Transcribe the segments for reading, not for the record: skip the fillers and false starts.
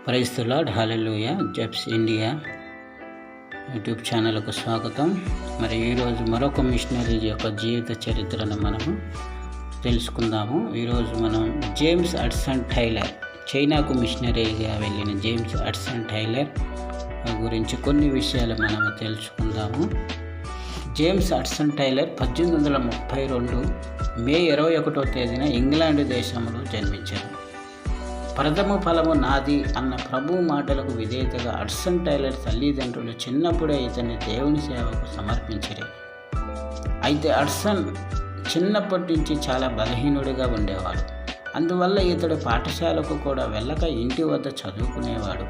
Praise the Lord, hallelujah. జెప్స్ India YouTube ఛానల్కు స్వాగతం. మరి ఈరోజు మరొక మిషనరీ యొక్క జీవిత చరిత్రను మనము తెలుసుకుందాము. ఈరోజు మనం జేమ్స్ హడ్సన్ టైలర్, చైనాకు మిషనరీగా వెళ్ళిన జేమ్స్ హడ్సన్ టైలర్ గురించి కొన్ని విషయాలు మనము తెలుసుకుందాము. జేమ్స్ హడ్సన్ టైలర్ 1832 మే 21వ తేదీన ఇంగ్లాండ్ దేశంలో జన్మించారు. ప్రథమ ఫలము నాది అన్న ప్రభు మాటలకు విధేయతగా హడ్సన్ టైలర్ తల్లిదండ్రులు చిన్నప్పుడే ఇతన్ని దేవుని సేవకు సమర్పించారు. అయితే హడ్సన్ చిన్నప్పటి నుంచి చాలా బలహీనుడిగా ఉండేవాడు. అందువల్ల ఇతడు పాఠశాలకు కూడా వెళ్ళక ఇంటి వద్ద చదువుకునేవాడు.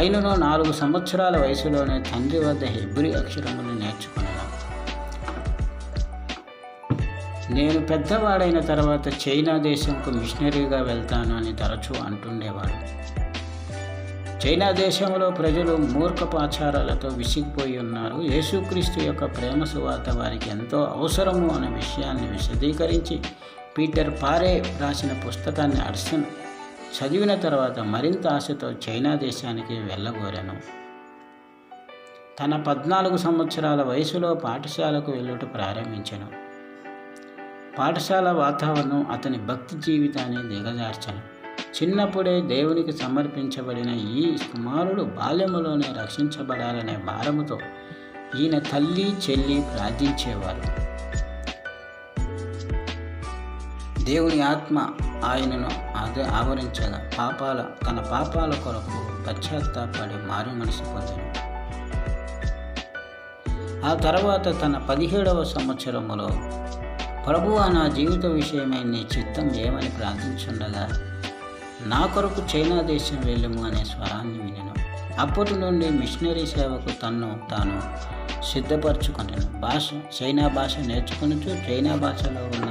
అయినను 4 సంవత్సరాల వయసులోనే తండ్రి వద్ద హెబ్రీ అక్షరములు నేర్చుకున్నాడు. నేను పెద్దవాడైన తర్వాత చైనా దేశంకు మిషనరీగా వెళ్తాను అని తరచూ అంటుండేవాడు. చైనా దేశంలో ప్రజలు మూర్ఖపాచారాలతో విసిగిపోయి ఉన్నారు. యేసుక్రీస్తు యొక్క ప్రేమ సువార్త వారికి ఎంతో అవసరము అనే విషయాన్ని విశదీకరించి పీటర్ పారే రాసిన పుస్తకాన్ని హడ్సన్ చదివిన తర్వాత మరింత ఆశతో చైనా దేశానికి వెళ్ళగోరాను. తన 14 సంవత్సరాల వయసులో పాఠశాలకు వెళ్ళుట ప్రారంభించాను. పాఠశాల వాతావరణం అతని భక్తి జీవితాన్ని దిగజార్చను. చిన్నప్పుడే దేవునికి సమర్పించబడిన ఈ కుమారుడు బాల్యములోనే రక్షించబడాలనే భారముతో ఈయన తల్లి చెల్లి ప్రార్థించేవారు. దేవుని ఆత్మ ఆయనను ఆవరించగా తన పాపాల కొరకు పశ్చాత్తాపడి మారు మనసు పొందాను. ఆ తర్వాత తన 17వ సంవత్సరములో ప్రభువా, నా జీవిత విషయమై నీ చిత్తం ఏమని ప్రార్థించుండగా నా కొరకు చైనా దేశం వెళ్ళము అనే స్వరాన్ని వినెను. అప్పటి నుండి మిషనరీ సేవకు తాను సిద్ధపరచుకున్నాను. చైనా భాష నేర్చుకునుచు చైనా భాషలో ఉన్న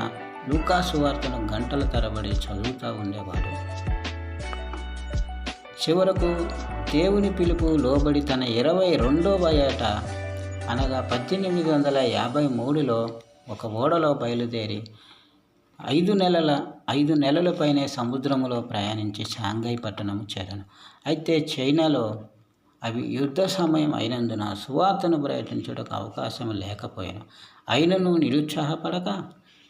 లూకా సువార్తను గంటల తరబడి చదువుతూ ఉండేవాడు. చివరకు దేవుని పిలుపు లోబడి తన 22వ ఏట అనగా 1853లో ఒక ఓడలో బయలుదేరి 5 నెలల పైనే సముద్రములో ప్రయాణించి షాంఘై పట్టణము చేరాను. అయితే చైనాలో అవి యుద్ధ సమయం అయినందున సువార్తను ప్రకటించుటకు అవకాశం లేకపోయాను. అయినను నిరుత్సాహపడక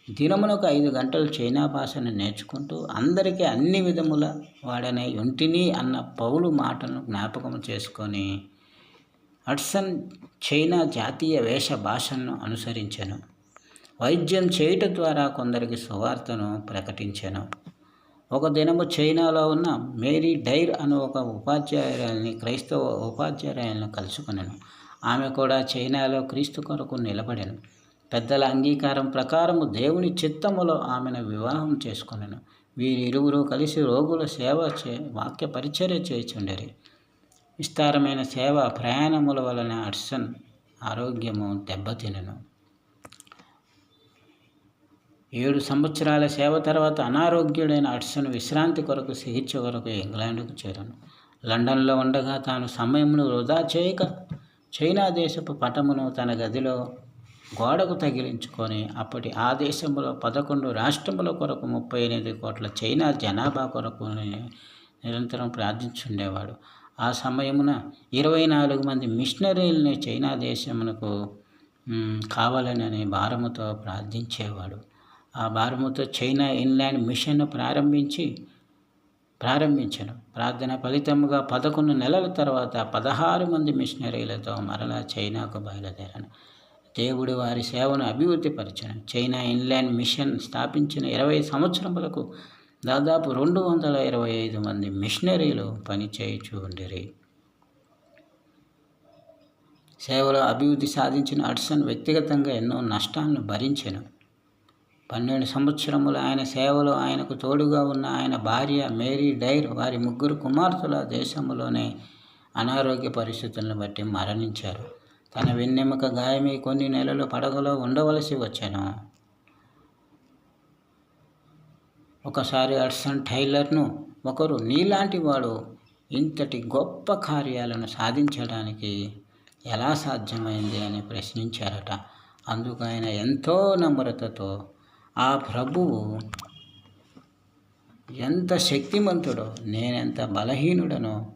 దినమునకు 5 గంటలు చైనా భాషను నేర్చుకుంటూ అందరికీ అన్ని విధముల వాడనే ఉంటిని అన్న పౌలు మాటలను జ్ఞాపకం చేసుకొని హడ్సన్ చైనా జాతీయ వేష భాషను అనుసరించాను. వైద్యం చేయుట ద్వారా కొందరికి సువార్తను ప్రకటించాను. ఒక దినము చైనాలో ఉన్న మేరీ డైర్ అనే ఒక క్రైస్తవ ఉపాధ్యాయులను కలుసుకున్నాను. ఆమె కూడా చైనాలో క్రీస్తు కొరకు నిలబడాను. పెద్దల అంగీకారం ప్రకారము దేవుని చిత్తములో ఆమెను వివాహం చేసుకున్నాను. వీరిరువురు కలిసి రోగుల వాక్య పరిచర్య చేయుచుండిరి. విస్తారమైన సేవ ప్రయాణముల వలన హడ్సన్ ఆరోగ్యము దెబ్బతినెను. 7 సంవత్సరాల సేవ తర్వాత అనారోగ్యుడైన హడ్సన్ విశ్రాంతి కొరకు చికిత్స కొరకు ఇంగ్లాండ్కు చేరాను. లండన్లో ఉండగా తాను సమయమును వృధా చేయక చైనా దేశపు పటమును తన గదిలో గోడకు తగిలించుకొని అప్పటి ఆ దేశంలో 11 రాష్ట్రముల కొరకు 38 కోట్ల చైనా జనాభా కొరకు నిరంతరం ప్రార్థించుండేవాడు. ఆ సమయమున 24 మంది మిషనరీలని చైనా దేశమునకు కావాలని భారముతో ప్రార్థించేవాడు. ఆ భారముతో చైనా ఇన్లాండ్ మిషన్ ప్రారంభించాను. ప్రార్థన ఫలితముగా 11 నెలల తర్వాత 16 మంది మిషనరీలతో మరలా చైనాకు బయలుదేరాను. దేవుడు వారి సేవను అభివృద్ధి పరిచాను. చైనా ఇన్లాండ్ మిషన్ స్థాపించిన 20 సంవత్సరములకు దాదాపు 225 మంది మిషనరీలు పనిచేయుచూ ఉండిరి. సేవలో అభివృద్ధి సాధించిన హడ్సన్ వ్యక్తిగతంగా ఎన్నో నష్టాలను భరించెను. 12 సంవత్సరములు ఆయన సేవలో ఆయనకు తోడుగా ఉన్న ఆయన భార్య మేరీ డైర్, వారి 3 కుమార్తెల దేశంలోనే అనారోగ్య పరిస్థితులను బట్టి మరణించారు. తన వెన్నెముక గాయమై కొన్ని నెలలు పడగలో ఉండవలసి వచ్చాను. ఒకసారి హడ్సన్ టైలర్ను ఒకరు, నీలాంటి వాడు ఇంతటి గొప్ప కార్యాలను సాధించడానికి ఎలా సాధ్యమైంది అని ప్రశ్నించారట. అందుకు ఆయన ఎంతో నమ్రతతో, ఆ ప్రభువు ఎంత శక్తిమంతుడో, నేనెంత బలహీనుడనో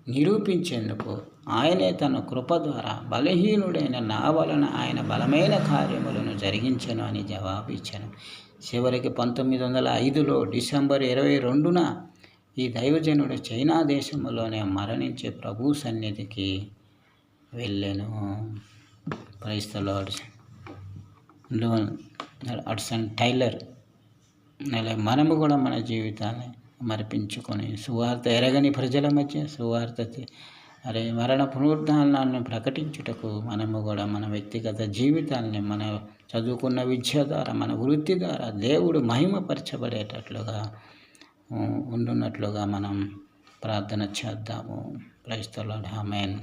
నిరూపించేందుకు ఆయనే తన కృప ద్వారా బలహీనుడైన నా వలన ఆయన బలమైన కార్యములను జరిగించను అని జవాబు ఇచ్చాను. చివరికి 1905లో డిసెంబర్ 22న ఈ దైవజనుడు చైనా దేశంలోనే మరణించి ప్రభు సన్నిధికి వెళ్ళాను. Praise the Lord. Hudson Taylor అలా మనము కూడా మన జీవితాన్ని మరిపించుకొని సువార్త ఎరగని ప్రజల మధ్య సువార్త మరణ పునరుద్ధానాలను ప్రకటించుటకు మనము కూడా మన వ్యక్తిగత జీవితాన్ని మన చదువుకున్న విద్య ద్వారా మన వృత్తి ద్వారా దేవుడు మహిమపరచబడేటట్లుగా ఉండున్నట్లుగా మనం ప్రార్థన చేద్దాము. Praise the Lord. ఆమేన్.